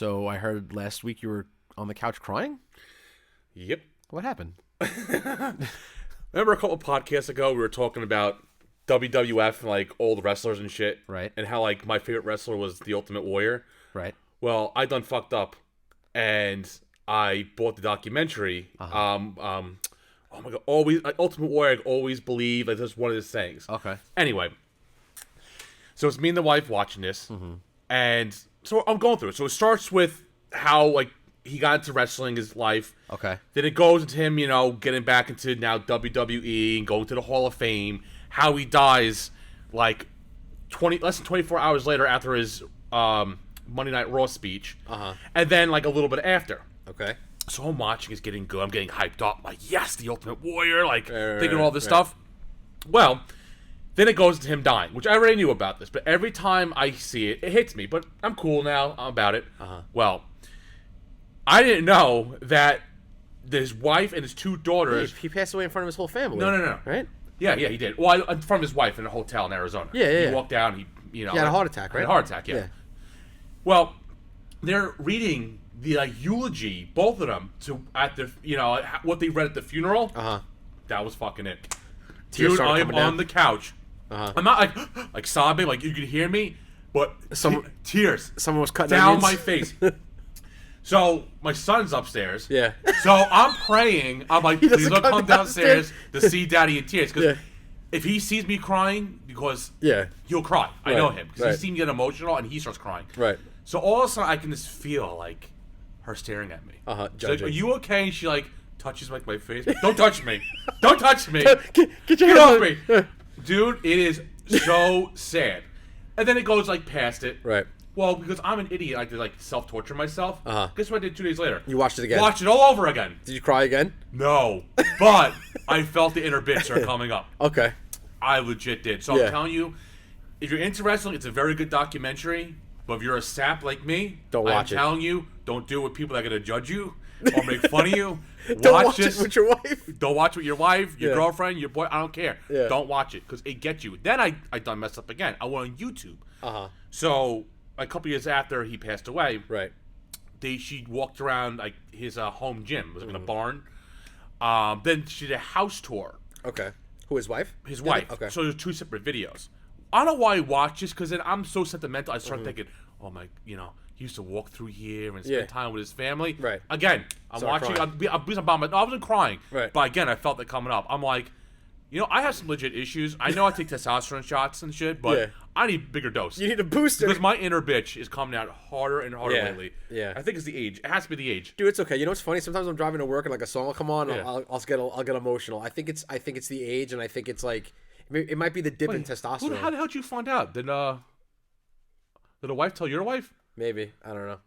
So I heard last week you were on the couch crying? Yep. What happened? Remember a couple podcasts ago we were talking about WWF and like old wrestlers and shit? Right. And how like my favorite wrestler was the Ultimate Warrior? Right. Well, I done fucked up and I bought the documentary. Oh my god, Ultimate Warrior, I always believe like that's one of his sayings. Okay. Anyway. So it's me and the wife watching this. And so I'm going through it. So it starts with how like he got into wrestling his life. Okay. Then it goes into him, getting back into now WWE and going to the Hall of Fame. How he dies like less than 24 hours later after his Monday Night Raw speech. And then like a little bit after. Okay. So I'm watching, it's getting good. I'm getting hyped up. I'm like, yes, the Ultimate Warrior, like thinking all this stuff. Well, then it goes to him dying, which I already knew about this, but every time I see it, it hits me. But I'm cool now about it. Well, I didn't know that his wife and his two daughters... He passed away in front of his whole family. No. Right? Yeah, he did. Well, from his wife in a hotel in Arizona. Yeah. He walked down, He had a heart attack, right? Had a heart attack, yeah. Well, they're reading the eulogy, both of them, at the what they read at the funeral. That was fucking it. Tears Dude, I am coming down. on the couch. I'm not like sobbing, like you could hear me, but tears. Someone was cutting down onions. my face. So my son's upstairs. Yeah. So I'm praying. I'm like, please don't come downstairs to see Daddy in tears, because if he sees me crying, because he'll cry. I know him because he's seen me get emotional and he starts crying. Right. So all of a sudden I can just feel like her staring at me. She's like, are you okay? And she like touches like my face. Don't touch me. Don't touch me. Get off me. Dude, it is so sad. And then it goes like past it. Right. Well, because I'm an idiot, I could like self-torture myself. Guess what I did 2 days later? You watched it again. Watched it all over again. Did you cry again? No. But I felt the inner bitch start coming up. Okay. I legit did. So I'm telling you, if you're into wrestling, it's a very good documentary. But if you're a sap like me, don't watch it. I'm telling you, don't do it with people that are going to judge you or make fun of you. Don't watch it with your wife. Don't watch it with your wife, your girlfriend, your boy. I don't care. Don't watch it because it gets you. Then I done messed up again. I went on YouTube. So a couple years after he passed away, she walked around like his home gym. It was like in a barn. Then she did a house tour. Okay. Who, his wife? His wife. Okay. So there's two separate videos. I don't know why I watch this, because then I'm so sentimental. I start thinking, oh my, he used to walk through here and spend time with his family. Right. Again, I'm watching. I wasn't crying. Right. But again, I felt it coming up. I'm like, I have some legit issues. I know I take testosterone shots and shit, but I need a bigger dose. You need a booster. Because my inner bitch is coming out harder and harder lately. Yeah. I think it's the age. It has to be the age. Dude, it's okay. You know what's funny? Sometimes I'm driving to work and like a song will come on. And I'll get emotional. I think it's the age, and I think it's like it might be the dip in testosterone. How the hell did you find out? Did a wife tell your wife? Maybe. I don't know.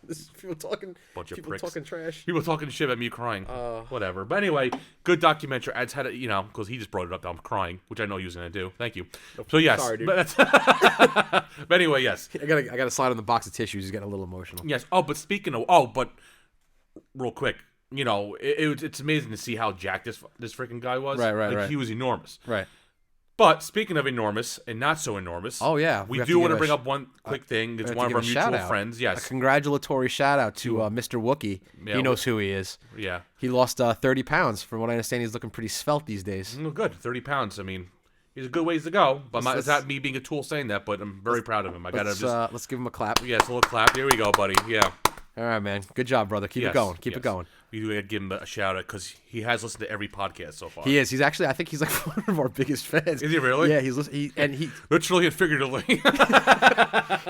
This is people talking. People talking trash. People talking shit about me crying. Whatever. But anyway, good documentary. I just had it, because he just brought it up that I'm crying, which I know he was gonna do. Thank you. So yes. Sorry, dude. But anyway, yes. I gotta slide on the box of tissues. He's getting a little emotional. Yes. But speaking of, but real quick, it's amazing to see how jacked this freaking guy was. Right. He was enormous. Right. But speaking of enormous and not so enormous, we do want to bring up one quick thing. It's one of our mutual friends. Yes, a congratulatory shout out to Mr. Wookie. Yeah, he knows who he is. Yeah, he lost 30 pounds. From what I understand, he's looking pretty svelte these days. Good, 30 pounds. I mean, he's a good ways to go. But it's not me being a tool saying that, but I'm very proud of him. Let's give him a clap. Yes, a little clap. Here we go, buddy. Yeah. All right, man. Good job, brother. Keep it going. Keep it going. We do give him a shout out because he has listened to every podcast so far. He is. He's actually, I think he's like one of our biggest fans. Is he really? Yeah, he's listening. He literally and figuratively.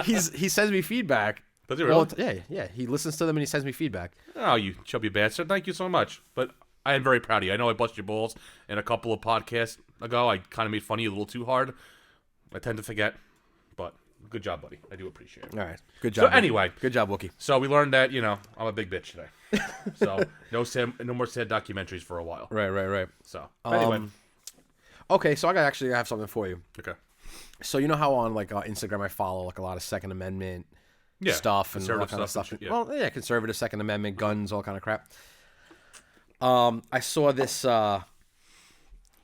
he sends me feedback. Does he really? Well, yeah. He listens to them and he sends me feedback. Oh, you chubby bastard! Thank you so much. But I am very proud of you. I know I bust your balls in a couple of podcasts ago. I kind of made fun of you a little too hard. I tend to forget, but. Good job, buddy. I do appreciate it. All right. Good job. So anyway. Good job, Wookie. So we learned that, I'm a big bitch today. So no more sad documentaries for a while. Right. So anyway. Okay, so I have something for you. Okay. So you know how on like Instagram I follow like a lot of Second Amendment stuff and all that kind of stuff. Well, yeah, conservative Second Amendment, guns, all kind of crap. I saw this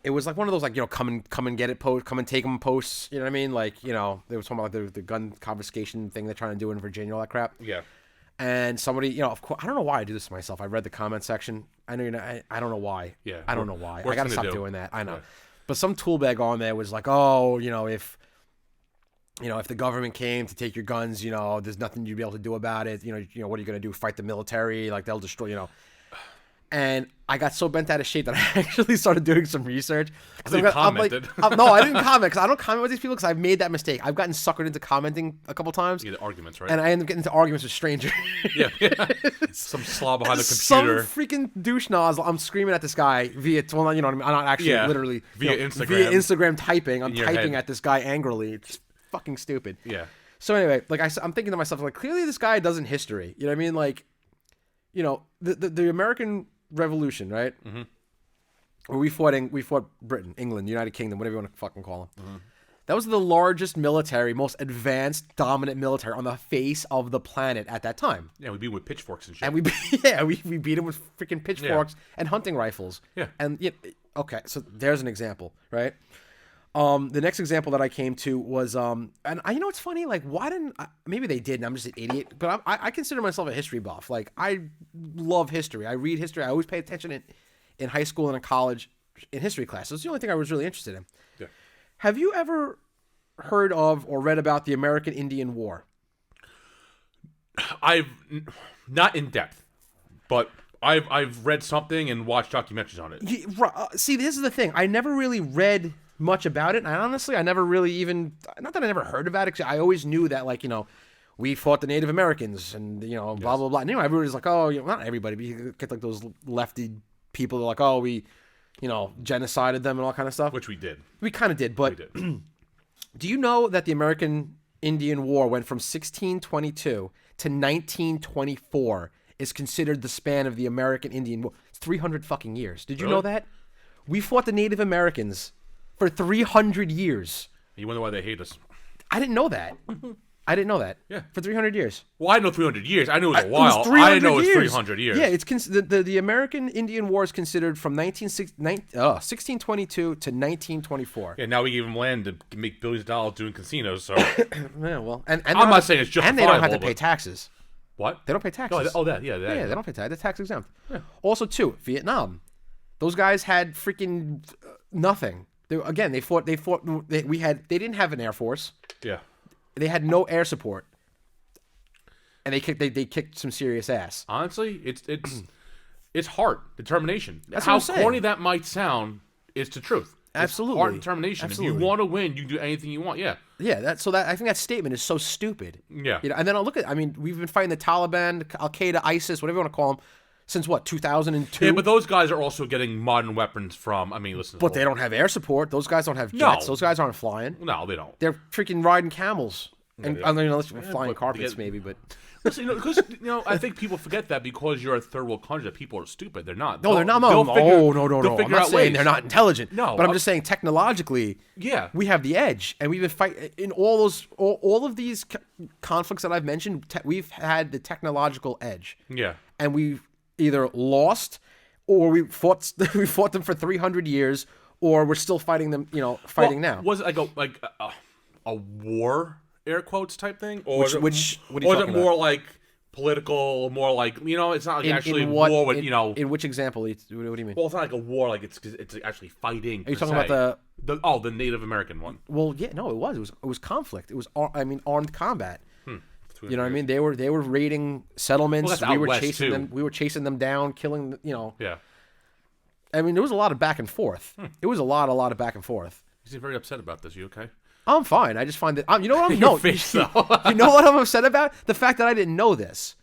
it was like one of those like, come and get it post, come and take them posts. You know what I mean? Like, they were talking about the gun confiscation thing they're trying to do in Virginia, all that crap. Yeah. And somebody, of course, I don't know why I do this to myself. I read the comment section. I know I don't know why. Yeah. I don't know why. I gotta stop doing that. I know. Yeah. But some toolbag on there was like, oh, if the government came to take your guns, there's nothing you'd be able to do about it. What are you gonna do? Fight the military? Like they'll destroy, And I got so bent out of shape that I actually started doing some research. You commented. No, I didn't comment because I don't comment with these people because I've made that mistake. I've gotten suckered into commenting a couple times. You get arguments, right? And I end up getting into arguments with strangers. Yeah. Some slob behind the computer. Some freaking douche nozzle. I'm screaming at this guy via, what I mean? I'm not actually literally. Via Instagram. Via Instagram typing. I'm typing at this guy angrily. It's fucking stupid. Yeah. So anyway, like I'm thinking to myself, like, clearly this guy doesn't history. You know what I mean? Like, the American Revolution, right? Mm-hmm. Where we fought Britain, England, United Kingdom, whatever you want to fucking call them. Mm-hmm. That was the largest military, most advanced, dominant military on the face of the planet at that time. Yeah, we beat him with pitchforks and shit. And we beat him with freaking pitchforks and hunting rifles. Yeah. And okay, so there's an example, right? The next example that I came to was and it's funny, like why didn't maybe they did and I'm just an idiot, but I consider myself a history buff. Like I love history. I read history. I always pay attention in high school and in college in history classes. It's the only thing I was really interested in. Yeah. Have you ever heard of or read about the American Indian War? I've not in depth, but I've read something and watched documentaries on it. See, this is the thing. I never really read much about it, and honestly, I never really even, not that I never heard about it, I always knew that, like, we fought the Native Americans, and, blah, blah, blah. And, everybody's like, oh, not everybody, but you get, like, those lefty people that are like, oh, we, genocided them and all kind of stuff. Which we did. We kind of did, but do you know that the American Indian War went from 1622 to 1924 is considered the span of the American Indian War? It's 300 fucking years. Did you know that? We fought the Native Americans for 300 years. You wonder why they hate us. I didn't know that. Yeah. For 300 years. Well, I know 300 years. I knew it was a while. I didn't know it was 300 years. Yeah, it's the American Indian War is considered from 1622 to 1924. Yeah, now we give them land to make billions of dollars doing casinos. So yeah, well, and I'm not saying it's justifiable. And they don't have to pay taxes. What? They don't pay taxes. They don't pay taxes. They're tax exempt. Yeah. Also, too, Vietnam. Those guys had freaking nothing. They fought. They didn't have an air force. Yeah. They had no air support, and they kicked some serious ass. Honestly, it's heart determination. That's how what I'm corny saying. that might sound is the truth. Absolutely, heart determination. Absolutely. If you want to win, you can do anything you want. Yeah. Yeah. I think that statement is so stupid. Yeah. And then I'll look at. I mean, we've been fighting the Taliban, Al Qaeda, ISIS, whatever you want to call them, since what, 2002? Yeah, but those guys are also getting modern weapons from. I mean, listen. But they don't have air support. Those guys don't have jets. No. Those guys aren't flying. No, they don't. They're freaking riding camels. And I mean, unless you're flying but carpets, maybe, but listen, because I think people forget that because you're a third world country, that people are stupid. They're not. No, they're not. No. I'm not saying they're not intelligent. No, but I'm just saying technologically, yeah, we have the edge, and we've been fighting in all of these conflicts that I've mentioned. We've had the technological edge. Yeah, and we've either lost or we fought them for 300 years, or we're still fighting them. Now. Was it like a war? Air quotes type thing, or what are you talking it more about? like political, more like it's not like actually war with In which example? What do you mean? Well, it's not like a war, like it's actually fighting. Are you talking about the Native American one? Well, yeah, no, it was conflict. It was armed combat. You know what I mean? They were raiding settlements. Well, we were chasing them. We were chasing them down, killing. Yeah. I mean, there was a lot of back and forth. It was a lot of back and forth. You seem very upset about this. You okay? I'm fine. I just find that you know what I'm Your face, though. You know what I'm upset about? The fact that I didn't know this.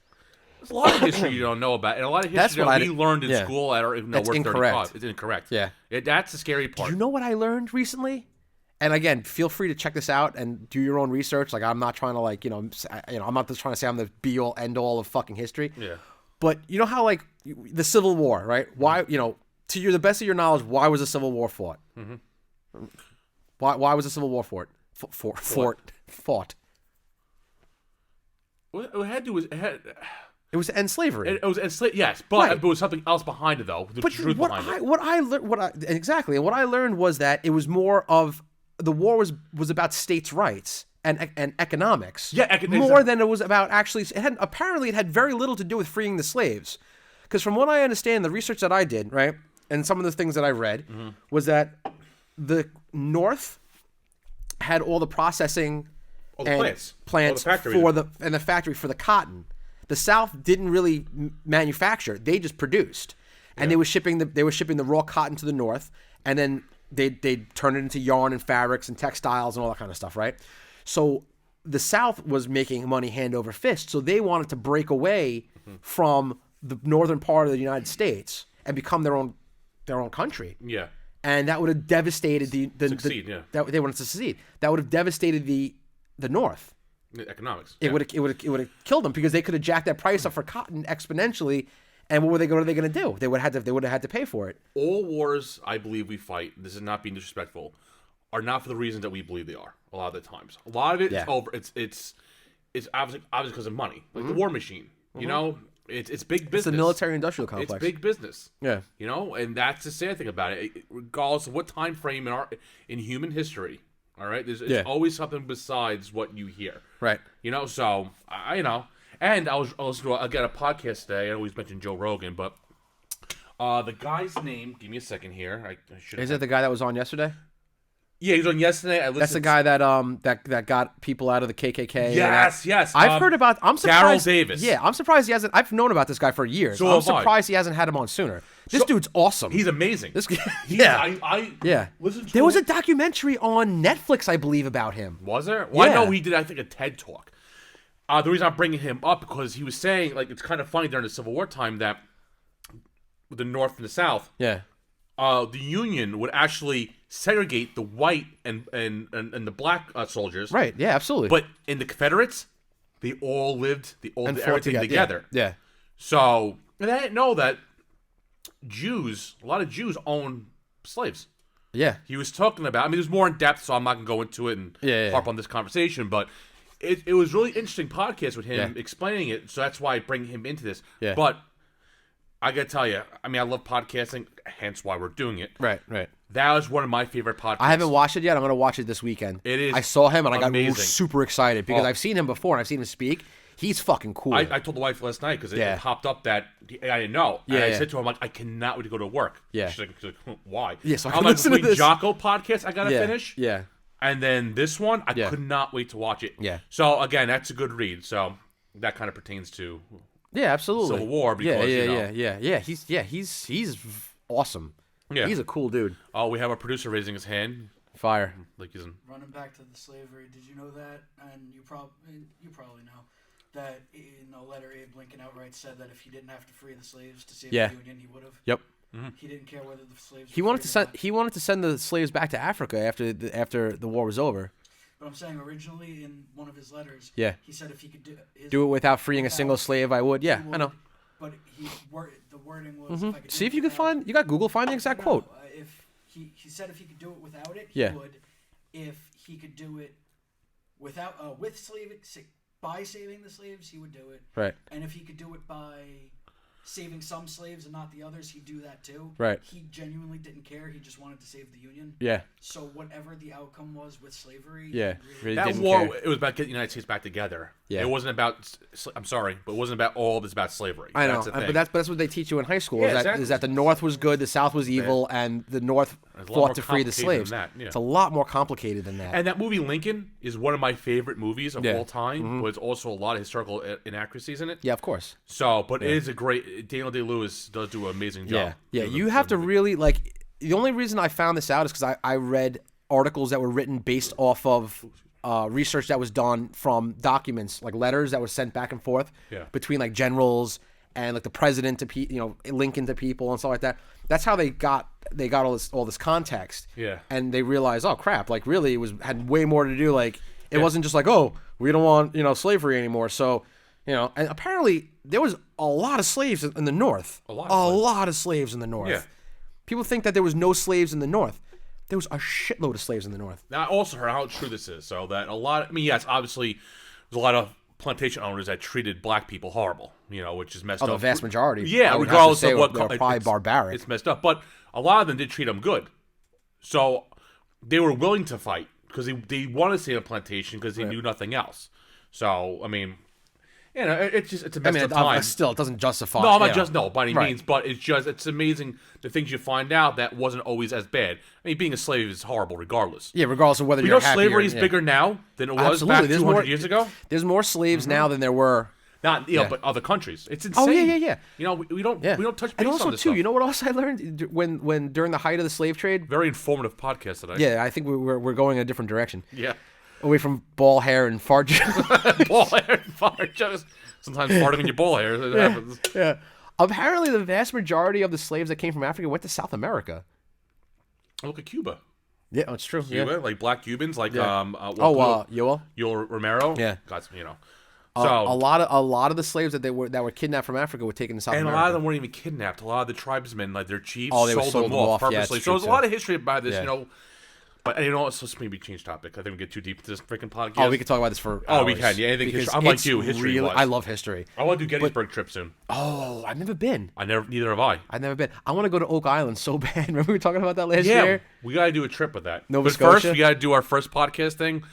There's a lot of history you don't know about, and a lot of history that we learned in school at we're incorrect. 35. It's incorrect. Yeah, that's the scary part. Do you know what I learned recently? And again, feel free to check this out and do your own research. Like, I'm not trying to I'm not just trying to say I'm the be all end all of fucking history. Yeah. But you know how the Civil War, right? Why to the best of your knowledge, why was the Civil War fought? Mm-hmm. Why was the Civil War fought? Fought. What it had to was it was to end slavery. It was enslaved, yes, but there was something else behind it, though. What I learned was that it was more of the war was about states' rights and economics. Yeah, more than it was about actually. Apparently it had very little to do with freeing the slaves, because from what I understand, the research that I did, right, and some of the things that I read, was that the North had all the processing plants for the factory for the cotton. The South didn't really manufacture; they just produced, and they were shipping the raw cotton to the North, and then they'd turn it into yarn and fabrics and textiles and all that kind of stuff, right? So the South was making money hand over fist, so they wanted to break away from the northern part of the United States and become their own country. Yeah. And that would have devastated they wanted to secede. That would have devastated the North. The economics. It would have killed them, because they could have jacked that price up for cotton exponentially. And what are they going to do? They would have had to pay for it. All wars I believe we fight, this is not being disrespectful, are not for the reasons that we believe they are. A lot of the times, a lot of it is over. It's obviously because of money, like the war machine. You know, it's big business. It's the military-industrial complex. It's big business. Yeah, you know, and that's the sad thing about it. Regardless of what time frame in human history, all right, there's always something besides what you hear. Right. You know, so and I was listening to a podcast today. I always mention Joe Rogan, but the guy's name. Give me a second here. I should. Is it the guy that was on yesterday? Yeah, he was on yesterday. That's the guy that got people out of the KKK. Yes. I've heard about. I'm surprised. Darryl Davis. Yeah, I'm surprised he hasn't. I've known about this guy for years. So I'm surprised he hasn't had him on sooner. This dude's awesome. He's amazing. This guy, I listened to there was a documentary on Netflix, I believe, about him. Was there? Well, I know he did. I think a TED Talk. The reason I'm bringing him up because he was saying, like, it's kind of funny during the Civil War time that with the North and the South, the Union would actually segregate the white and the black soldiers. Right. Yeah. Absolutely. But in the Confederates, they all did everything together. Yeah. So, and I didn't know that a lot of Jews own slaves. Yeah. He was talking about. I mean, there's more in depth, so I'm not gonna go into it and harp on this conversation, but. It was really interesting podcast with him explaining it, so that's why I bring him into this. Yeah. But I gotta tell you, I mean, I love podcasting, hence why we're doing it. Right. That was one of my favorite podcasts. I haven't watched it yet. I'm gonna watch it this weekend. It is. I saw him and amazing. I got super excited because I've seen him before and I've seen him speak. He's fucking cool. I told the wife last night because it popped up that I didn't know. And I said to her, I'm like, I cannot wait to go to work. Yeah. She's like why? Yeah, so I'm like, between Jocko podcast I gotta finish. Yeah. And then this one, I could not wait to watch it. Yeah. So again, that's a good read. So that kind of pertains to absolutely Civil War. Because, yeah. He's awesome. Yeah. He's a cool dude. Oh, we have our producer raising his hand. Fire. Like he's running back to the slavery. Did you know that? And you probably know that in a letter Abe Lincoln outright said that if he didn't have to free the slaves to save the Union, he would have. Yep. Mm-hmm. He didn't care whether the slaves. He wanted to send the slaves back to Africa after the war was over. But I'm saying originally in one of his letters, he said if he could do it without freeing a single slave, I would. Yeah, I know. But the wording was. If I could see if you can find. You got Google. Find the exact quote. If he said if he could do it without it, he would. If he could do it without by saving the slaves, he would do it. Right. And if he could do it by saving some slaves and not the others, he'd do that too. Right. He genuinely didn't care. He just wanted to save the Union. Yeah. So whatever the outcome was with slavery, really that didn't war, care. it was about getting the United States back together. Yeah. It wasn't about. I'm sorry, but it wasn't about all this about slavery. I know, that's the thing. but that's what they teach you in high school. Yeah, is that the North was good, the South was evil, and the North fought to free the slaves. It's a lot more complicated than that. And that movie Lincoln is one of my favorite movies of all time, but it's also a lot of historical inaccuracies in it. Yeah, of course. So, but it is a great. Daniel Day-Lewis does do an amazing job. Yeah. You have to really like. The only reason I found this out is because I read articles that were written based off of research that was done from documents, like letters that were sent back and forth between like generals and like the president to Lincoln to people and stuff like that. That's how they got all this context. Yeah. And they realized, oh crap, like really it had way more to do. Like it wasn't just like, oh, we don't want slavery anymore. So and apparently there was a lot of slaves in the North. A lot of slaves in the North. Yeah. People think that there was no slaves in the North. There was a shitload of slaves in the North. Now, I also heard how true this is. So that yes, obviously, there's a lot of plantation owners that treated black people horrible. Which is messed up. The vast majority. Yeah, regardless of what, they're probably barbaric. It's messed up, but a lot of them did treat them good. So they were willing to fight because they wanted to stay on a plantation because they knew nothing else. So I mean, it's a messed up time. Still, it doesn't justify. No, I'm not just by any means, but it's amazing the things you find out that wasn't always as bad. I mean, being a slave is horrible, regardless. Yeah, regardless of whether you're happy slavery is bigger now than it was back 200 years ago. There's more slaves now than there were. Not but other countries. It's insane. Oh yeah. We don't touch base and also on this too. stuff. You know what else I learned when during the height of the slave trade? Very informative podcast today. Yeah, I think we're going in a different direction. Yeah, away from ball hair and fart jokes. Ball hair and fart jokes. Sometimes farting in your ball hair. It happens. Yeah. Apparently, the vast majority of the slaves that came from Africa went to South America. Look at Cuba. Yeah, it's true. Cuba, like black Cubans, like Yoel Romero. Yeah, God's, So a lot of the slaves that were kidnapped from Africa were taken to South America. And a lot of them weren't even kidnapped. A lot of the tribesmen, like their chiefs, they sold them off purposely. Yeah, so there's a lot of history about this, But let's just maybe change topic. I think we get too deep into this freaking podcast. Oh, we could talk about this for hours. We can. Yeah, anything history. I'm like you, history. I love history. I want to do Gettysburg trip soon. Oh, I've never been. Neither have I. I've never been. I want to go to Oak Island so bad. Remember we were talking about that last year? We got to do a trip with that. Nova Scotia? First, we got to do our first podcast thing,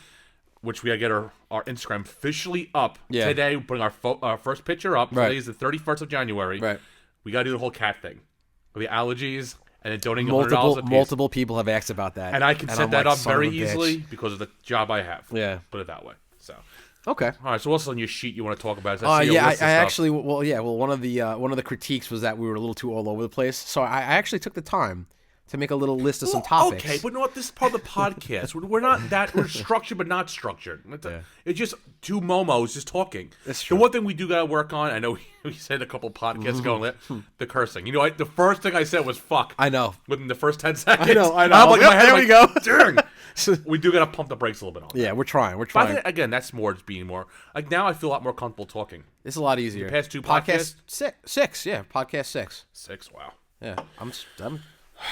which we got to get our Instagram officially up today. We're putting our first picture up. Right. Today is the 31st of January. Right. We got to do the whole cat thing with the allergies. And then donating $100 a piece. Multiple people have asked about that. And I can set that up very easily because of the job I have. Yeah. Put it that way. So. Okay. All right. So what's on your sheet you want to talk about? I actually, one of the critiques was that we were a little too all over the place. So I actually took the time to make a little list of some topics. Okay, but you know what? This is part of the podcast. We're not that. We're structured, but not structured. It's just two momos just talking. That's true. The one thing we do got to work on, I know we said a couple podcasts ago, the cursing. You know, the first thing I said was fuck. I know. Within the first 10 seconds. I know. I'm like, there we go. Dang. We do got to pump the brakes a little bit on that. Yeah, we're trying. But I think, again, that's more just being more. Like, now I feel a lot more comfortable talking. It's a lot easier. The past two podcasts? Six, yeah. Podcast 6. 6, wow. Yeah, I'm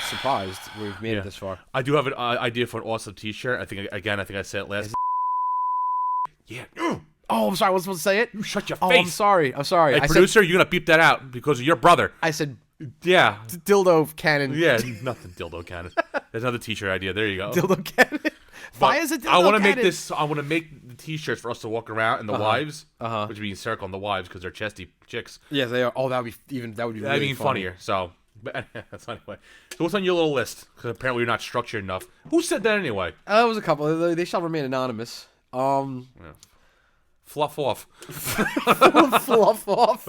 surprised we've made it this far. I do have an idea for an awesome T-shirt. I think I said it last. Yeah. Oh, I'm sorry. I wasn't supposed to say it. You shut your face. Oh, I'm sorry. Hey, producer, you're gonna beep that out because of your brother. I said, yeah, dildo cannon. Yeah, nothing dildo cannon. There's another T-shirt idea. There you go. Dildo cannon. Why is it dildo cannon? I want to make the T-shirts for us to walk around and the wives, which would be encircling the wives because they're chesty chicks. Yeah, they are. Oh, that would be really funnier. So. But that's anyway. So what's on your little list? Because apparently you're not structured enough. Who said that anyway? It was a couple. They shall remain anonymous. Fluff off. Fluff off.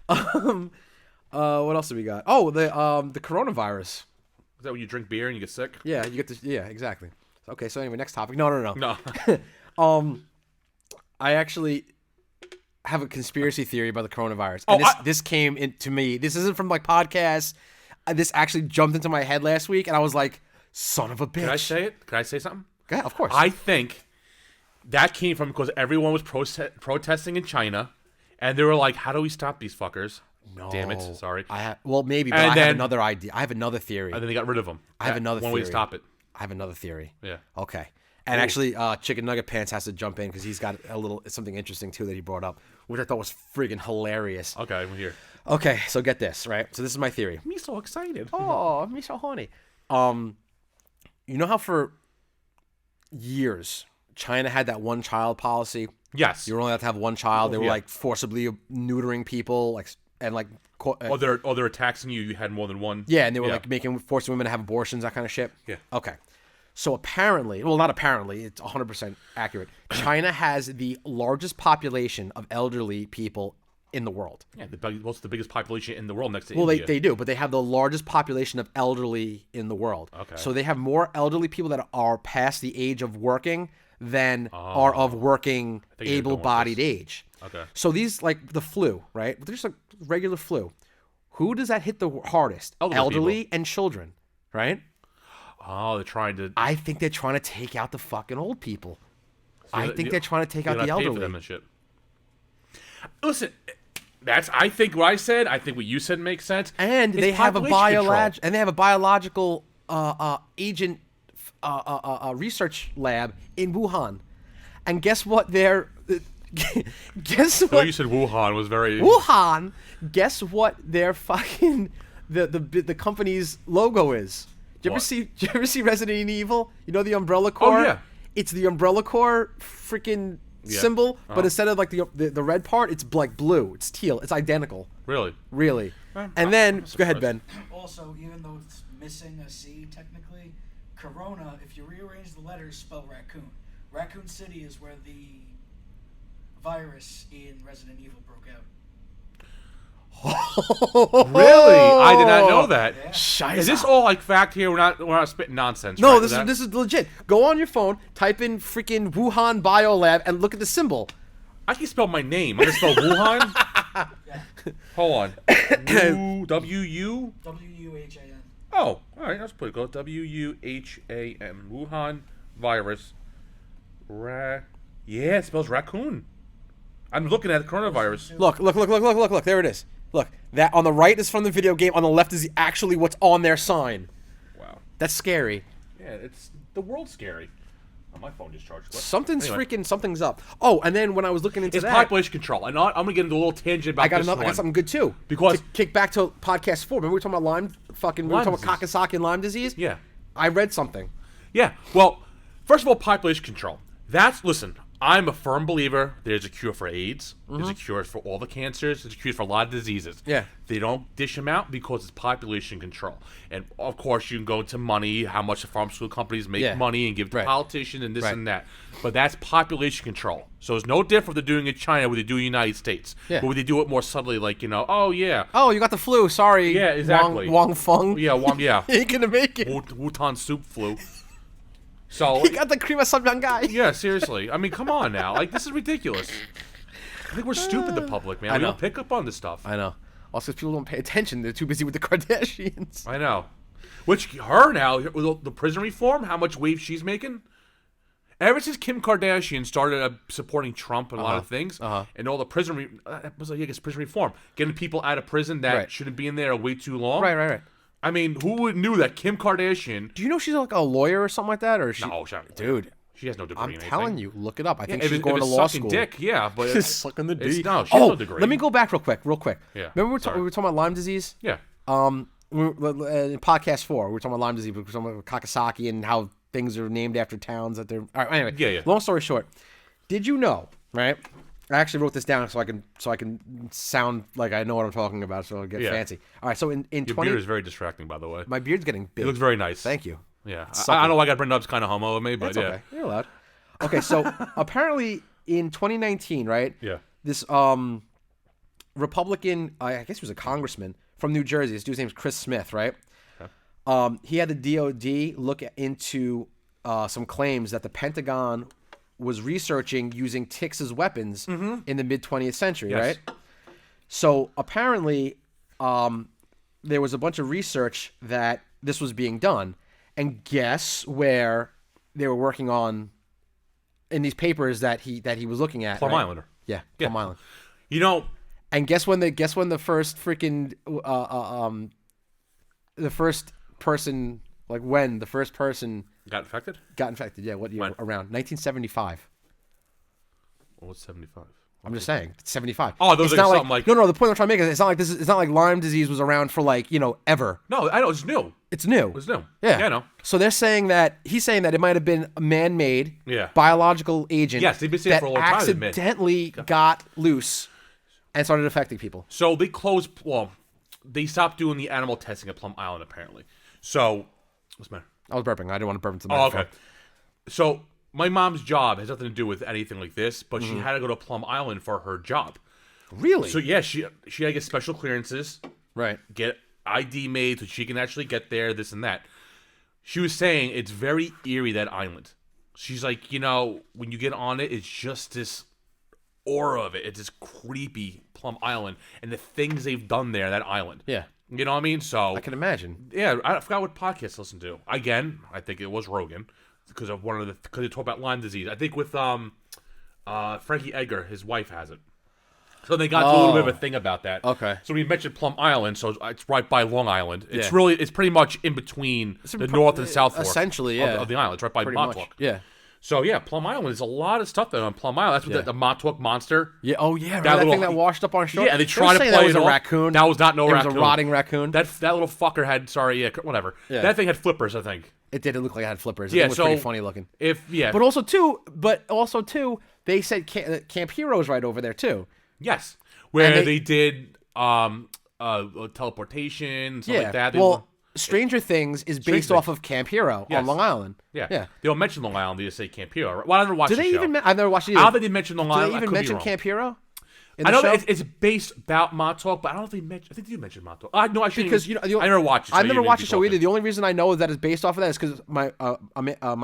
What else do we got? Oh, the coronavirus. Is that when you drink beer and you get sick? Yeah, you get this. Yeah, exactly. Okay, so anyway, next topic. No. I actually have a conspiracy theory about the coronavirus. And this came into me. This isn't from like podcasts. This actually jumped into my head last week, and I was like, "Son of a bitch!" Can I say it? Can I say something? Yeah, of course. I think that came from because everyone was protesting in China, and they were like, "How do we stop these fuckers?" No, damn it. Sorry. Maybe, but I have another idea. I have another theory. And then they got rid of them. I have another one theory. way to stop it. I have another theory. Yeah. Okay. And actually, Chicken Nugget Pants has to jump in because he's got something interesting too that he brought up, which I thought was friggin' hilarious. Okay, we're here. Okay, so get this, right? So this is my theory. Me so excited. Oh, me so horny. You know how for years China had that one child policy? Yes. You were only allowed to have one child. They were like forcibly neutering people, they're taxing you. You had more than one. Yeah, and they were forcing women to have abortions, that kind of shit. Yeah. Okay. So apparently, well, not apparently, it's 100% accurate. China has the largest population of elderly people in the world. Yeah, what's the biggest population in the world next to India? Well, they do, but they have the largest population of elderly in the world. Okay. So they have more elderly people that are past the age of working than are of working able-bodied age. Okay. So these, like the flu, right? There's a regular flu. Who does that hit the hardest? Elderly and children, right? Oh, they're trying to... I think they're trying to take out the fucking old people. I think they're trying to take out the elderly. For them and shit. Listen, I think what I said. I think what you said makes sense. And they have a biological agent research lab in Wuhan. And guess what? Guess what? Oh, you said Wuhan was very... Wuhan. Guess what? Their fucking the company's logo is. you ever see Resident Evil? You know the Umbrella Corps? Oh yeah. It's the Umbrella Corps freaking symbol, but instead of like the red part, it's like blue. It's teal. It's identical. Really. And then go ahead, Ben. Also, even though it's missing a C technically, Corona, if you rearrange the letters, spell raccoon. Raccoon City is where the virus in Resident Evil broke out. Really? I did not know that. Yeah. Is this all like fact here? We're not spitting nonsense. No, right? this is legit. Go on your phone, type in freaking Wuhan Biolab, and look at the symbol. I can spell my name. I can spell Wuhan. Hold on. W-U? W-U-H-A-N. Oh, all right. That's pretty good. W-U-H-A-N. Wuhan virus. Yeah, it spells raccoon. I'm looking at the coronavirus. Look. There it is. Look, that on the right is from the video game. On the left is actually what's on their sign. Wow. That's scary. Yeah, it's the world's scary. Oh, my phone just charged. Something's up. Oh, and then when I was looking into it's population control. And I'm gonna get into a little tangent about this one. I got something good too. Because to kick back to podcast 4. Remember we were talking about we were talking about Kakasaki and Lyme disease? Yeah. I read something. Yeah. Well, first of all, population control. Listen, I'm a firm believer there's a cure for AIDS. There's a cure for all the cancers. There's a cure for a lot of diseases. Yeah. They don't dish them out because it's population control. And, of course, you can go into money, how much the pharmaceutical companies make money and give to politicians and this and that. But that's population control. So it's no different than doing it in China what they do in the United States. Yeah. But when they do it more subtly, like, oh, yeah. Oh, you got the flu. Sorry. Yeah, exactly. Wang Feng. Yeah, yeah. Ain't going to make it. Wutan soup flu. So he got the cream of some guy. Yeah, seriously. I mean, come on now. Like, this is ridiculous. I think we're stupid, the public, man. We don't pick up on this stuff. I know. Also, people don't pay attention. They're too busy with the Kardashians. I know. Which, her now, with the prison reform, how much wave she's making? Ever since Kim Kardashian started supporting Trump and a lot of things, and all the prison reform, getting people out of prison that shouldn't be in there way too long. Right. I mean, who knew that Kim Kardashian... Do you know she's like a lawyer or something like that? Or No, dude. She has no degree in anything. I'm telling you, look it up. I think she's going to law school. Dick, yeah, but she's sucking the dick. No, she has no degree. Let me go back real quick. Yeah. Remember we were talking about Lyme disease? Yeah. In podcast 4, we were talking about Lyme disease. We were talking about Kakasaki and how things are named after towns that they're. All right. Anyway. Yeah. Long story short, did you know? Right. I actually wrote this down so I can sound like I know what I'm talking about, so I'll get fancy. All right, so in Your beard is very distracting, by the way. My beard's getting big. It looks very nice. Thank you. Yeah, I don't know why I got bring up. It's kind of homo of me, but that's okay. You're allowed. Okay, so apparently in 2019, right? Yeah. This Republican, I guess he was a congressman from New Jersey. This dude's name's Chris Smith, right? Okay. He had the DOD look into some claims that the Pentagon was researching using ticks as weapons in the mid-20th century, right? So apparently there was a bunch of research that this was being done. And guess where they were working on in these papers that he was looking at? Plum Islander. Yeah, Plum Island. You know, and guess when the first freaking the first person got infected? Got infected, yeah. What year? When? Around 1975. Well, what's 75? I'm just saying, it's 75. Oh, those it's are something like no. The point I'm trying to make is it's not like It's not like Lyme disease was around for ever. No, I know it's new. It's new. It's new. Yeah, I know. So he's saying that it might have been a man-made, biological agent. Yes, they've been saying it for a long time. Accidentally got loose and started affecting people. So they closed. Well, they stopped doing the animal testing at Plum Island apparently. So what's the matter? I was burping. I didn't want to burp into the microphone. Okay. So my mom's job has nothing to do with anything like this, but she had to go to Plum Island for her job. Really? So yeah, she had to get special clearances, right? Get ID made so she can actually get there, this and that. She was saying it's very eerie, that island. She's like, when you get on it, it's just this aura of it. It's this creepy Plum Island and the things they've done there, that island. Yeah. You know what I mean? So I can imagine. Yeah, I forgot what podcast to listen to. Again, I think it was Rogan because they talk about Lyme disease. I think with Frankie Edgar, his wife has it. So they got to a little bit of a thing about that. Okay. So we mentioned Plum Island, so it's right by Long Island. It's pretty much in between the north and south fork essentially, of the island. It's right by Montauk. Yeah. So yeah, Plum Island. There's a lot of stuff there on Plum Island. That's what the Montauk Monster. Yeah. Oh yeah. That thing that washed up on shore. Yeah, they tried to play that was it a off. raccoon. That was not no raccoon. It was a rotting raccoon. That little fucker had whatever. Yeah. That thing had flippers, I think. It did. It looked like it had flippers. Yeah, it was pretty funny looking. But also too, they said Camp Hero's right over there too. Yes, where they did teleportation, stuff like that. Stranger Things is based off of Camp Hero on Long Island. Yeah. They don't mention Long Island. They just say Camp Hero. Right? Well, I never watched the show. I've never watched it either. I don't think they mentioned Long Island. Do they even mention Camp Hero? I know that it's based about Montauk, but I don't know if they mentioned. I think they do mention Montauk. No, I shouldn't. Because I never watched it. I've never watched the show either. The only reason I know that it's based off of that is because my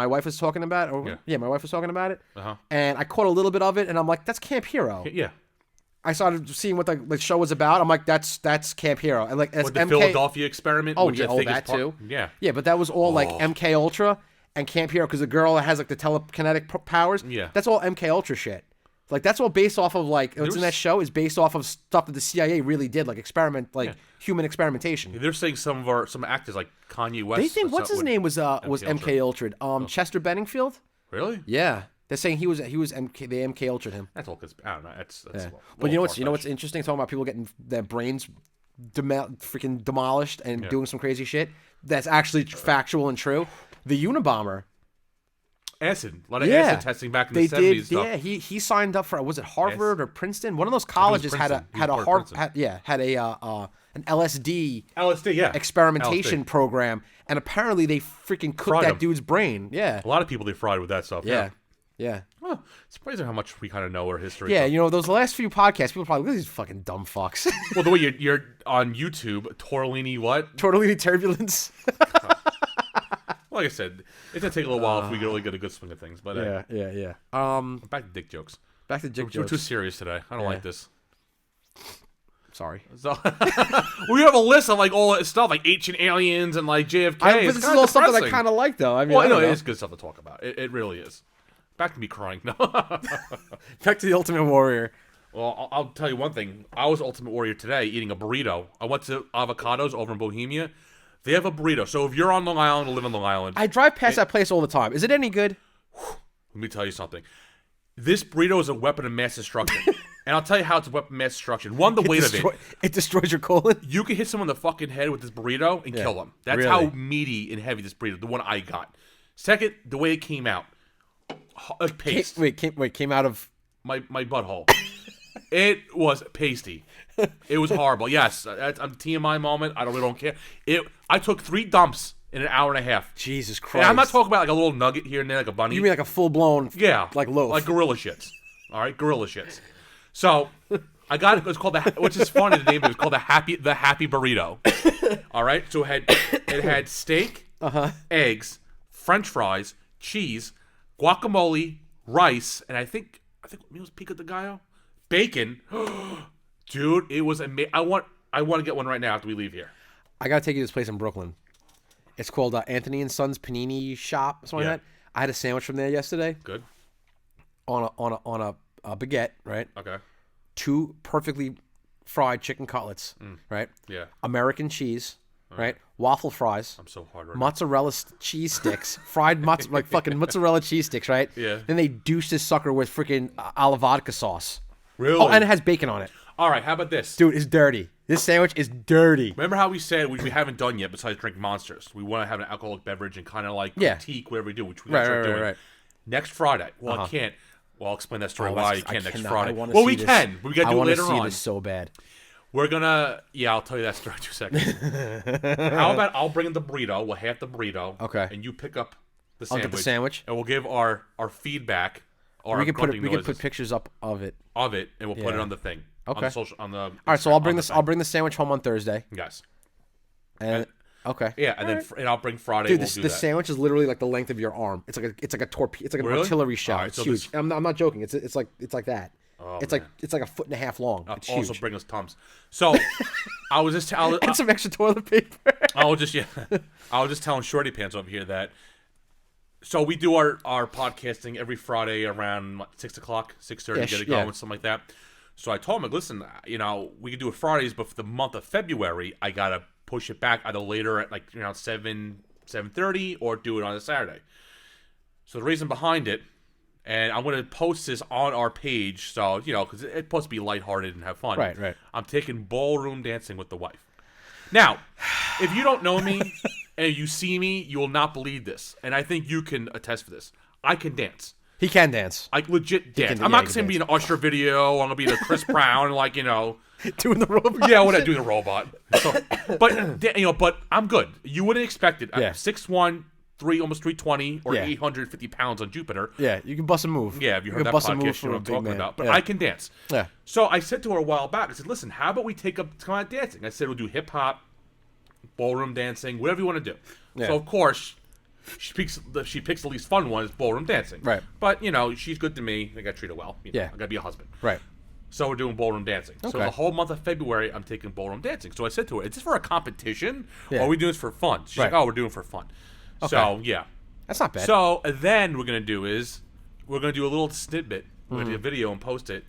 wife was talking about it. My wife was talking about it, and I caught a little bit of it, and I'm like, that's Camp Hero. Yeah. I started seeing what the show was about. I'm like, that's Camp Hero. And like that's the Philadelphia experiment. Oh, yeah, that too. Yeah. Yeah, but that was all like MK Ultra and Camp Hero because the girl that has like the telekinetic powers. Yeah. That's all MK Ultra shit. Like that's all based off of like what's in that show is based off of stuff that the CIA really did, like human experimentation. They're saying some actors like Kanye West. They think what's his name was MK Ultra. Chester Benningfield. Really? Yeah. They're saying he was MK. They MK Ultra'd him. That's all because I don't know. That's but you know what's interesting? Talking about people getting their brains freaking demolished and doing some crazy shit. That's actually factual and true. The Unabomber. Acid. A lot of acid testing back in the 70s. Yeah, he signed up for was it Harvard or Princeton? One of those colleges had an LSD experimentation program, and apparently they freaking cooked that dude's brain. Yeah, a lot of people they fried with that stuff. Yeah. Well, surprising how much we kind of know our history. Yeah, those last few podcasts, people probably look at these fucking dumb fucks. Well, the way you're on YouTube, Tortellini what? Tortellini Turbulence. Like I said, it's gonna take a little while if we really get a good swing of things. But yeah. Back to dick jokes. Jokes. We're too serious today. I don't like this. Sorry. So we have a list of like all that stuff, like ancient aliens and like JFK. But this is all stuff that I kind of like, though. I mean, it is good stuff to talk about. It really is. Back to me crying. No. Back to the Ultimate Warrior. Well, I'll tell you one thing. I was Ultimate Warrior today eating a burrito. I went to Avocados over in Bohemia. They have a burrito. So if you're on Long Island or live on Long Island. I drive past that place all the time. Is it any good? Let me tell you something. This burrito is a weapon of mass destruction. And I'll tell you how it's a weapon of mass destruction. One, the weight of it. It destroys your colon? You can hit someone in the fucking head with this burrito and kill them. That's how meaty and heavy this burrito, the one I got. Second, the way it came out. Like paste. Came out of... My butthole. It was pasty. It was horrible. Yes, I'm TMI moment. I really don't care. I took 3 dumps in an hour and a half. Jesus Christ! And I'm not talking about like a little nugget here and there, like a bunny. You mean like a full blown? Yeah, like loaf, like gorilla shits. All right, gorilla shits. So I got it. It was called which is funny. The name of it was called the happy burrito. All right, so it had steak, eggs, French fries, cheese, guacamole, rice, and I think it was pico de gallo. Bacon, dude, it was amazing. I want to get one right now after we leave here. I gotta take you to this place in Brooklyn. It's called Anthony and Sons Panini Shop, something like that. I had a sandwich from there yesterday. Good. On a baguette, right? Okay. 2 perfectly fried chicken cutlets, right? Yeah. American cheese, right? Waffle fries. I'm so hard right mozzarella cheese sticks, fried like fucking mozzarella cheese sticks, right? Yeah. Then they douche this sucker with freaking a la vodka sauce. Really? Oh, and it has bacon on it. All right, how about this? Dude, it's dirty. This sandwich is dirty. Remember how we said we haven't done yet besides drink Monsters? We want to have an alcoholic beverage and kind of like critique whatever we do, which we got to start doing. Right. Next Friday. Well, I can't. Well, I'll explain that story why you can't next Friday. Well, we can. We got to do it later on. I want to see this so bad. We're gonna... Yeah, I'll tell you that story in 2 seconds. How about I'll bring in the burrito. We'll have the burrito. Okay. And you pick up the I'll sandwich. get the sandwich. And we'll give our feedback. We can put pictures up of it. And we'll put it on the thing. Okay. On the all right, so I'll bring the sandwich home on Thursday. Yes. And okay. Yeah, and I'll bring Friday. Dude, the sandwich is literally like the length of your arm. It's like a torpedo. It's like an artillery shell. Right, it's huge. I'm not joking. It's like that. Oh, it's like 1.5 feet long. It's also huge. Bring us Tums. So I was just and some extra toilet paper. I was just telling Shorty Pants over here that. So we do our podcasting every Friday around 6 o'clock, 6:30, get it going, something like that. So I told him, like, listen, we can do it Fridays, but for the month of February, I gotta push it back either later at like around 7:30 or do it on a Saturday. So the reason behind it, and I'm going to post this on our page, so, because it's supposed to be lighthearted and have fun. Right. I'm taking ballroom dancing with the wife. Now, if you don't know me and you see me, you will not believe this. And I think you can attest for this. I can dance. He can dance. I legit dance. I'm not going to be in an Usher video. I'm going to be in a Chris Brown, doing the robot. Yeah, when I do the robot. So, but I'm good. You wouldn't expect it. Yeah. 6'1", almost 320 or 850 pounds on Jupiter. Yeah, you can bust a move. Yeah, have you heard that podcast? You know what I'm talking about. But I can dance. Yeah. So I said to her a while back, I said, listen, how about we take up come out dancing? I said, we'll do hip-hop, ballroom dancing, whatever you want to do. Yeah. So, of course, she picks the least fun one is ballroom dancing. Right. But, she's good to me. I got to treat her well. I got to be a husband. Right. So we're doing ballroom dancing. Okay. So the whole month of February, I'm taking ballroom dancing. So I said to her, is this for a competition? Or are we doing this for fun? She's like, oh, we're doing it for fun. Okay. So, yeah. That's not bad. So then what we're going to do is we're going to do a little snippet. We're going to do a video and post it.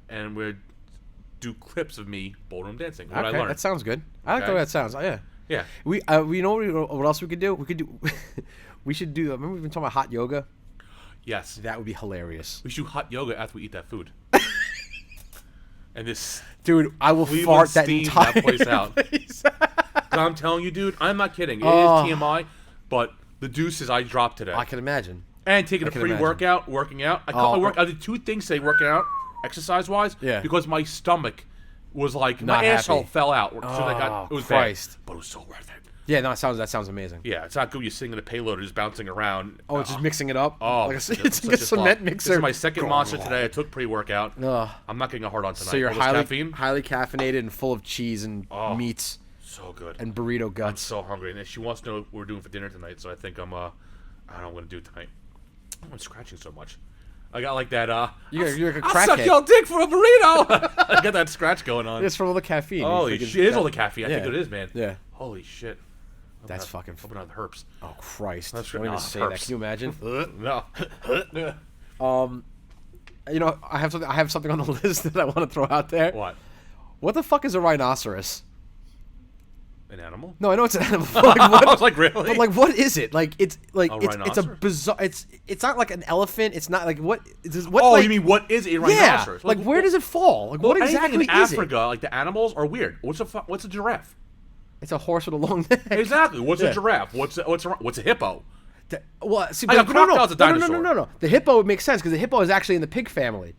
And we're do clips of me ballroom dancing. What I learned. That sounds good. I like the way that sounds. Oh, yeah. Yeah. We know what else we could do? We could do... we should do... Remember we've been talking about hot yoga? Yes. That would be hilarious. We should do hot yoga after we eat that food. And this... Dude, I will fart that entire place out. I'm telling you, dude, I'm not kidding. It is TMI, but the deuces I dropped today. I can imagine. And taking a pre-workout, working out. I did 2 things today working out, exercise-wise, because my stomach was like... Not my happy. asshole fell out. So it was Christ. bad. But it was so worth it. Yeah, no, that sounds amazing. Yeah, it's not good. You're sitting in a payload just bouncing around. Oh, it's just mixing it up? Oh, like it's like a cement mixer. This is my second monster today. I took pre-workout. I'm not getting a hard on tonight. So you're highly caffeinated and full of cheese and meats. So good. And burrito guts. I'm so hungry. And she wants to know what we're doing for dinner tonight, so I think I don't know what I'm going to do tonight. I'm scratching so much. I got like that, You're like a crackhead. I'll suck your dick for a burrito! I got that scratch going on. It's from all the caffeine. Holy shit, it is all the caffeine. I think it is, man. Yeah. Holy shit. That's fucking... Open on the herps. Oh, Christ. Don't even say that. Can you imagine? No. I have something on the list that I want to throw out there. What the fuck is a rhinoceros? An animal? No, I know it's an animal. Like, what, I was like, really? But like, what is it? Like, it's a bizarre. It's not like an elephant. It's not like what? Oh, you mean what is a rhinoceros? Yeah. Like, where does it fall? Like, what exactly in Africa, like the animals are weird. What's a giraffe? It's a horse with a long neck. Exactly. What's a giraffe? What's a hippo? See, a crocodile's a dinosaur. No. The hippo makes sense because the hippo is actually in the pig family.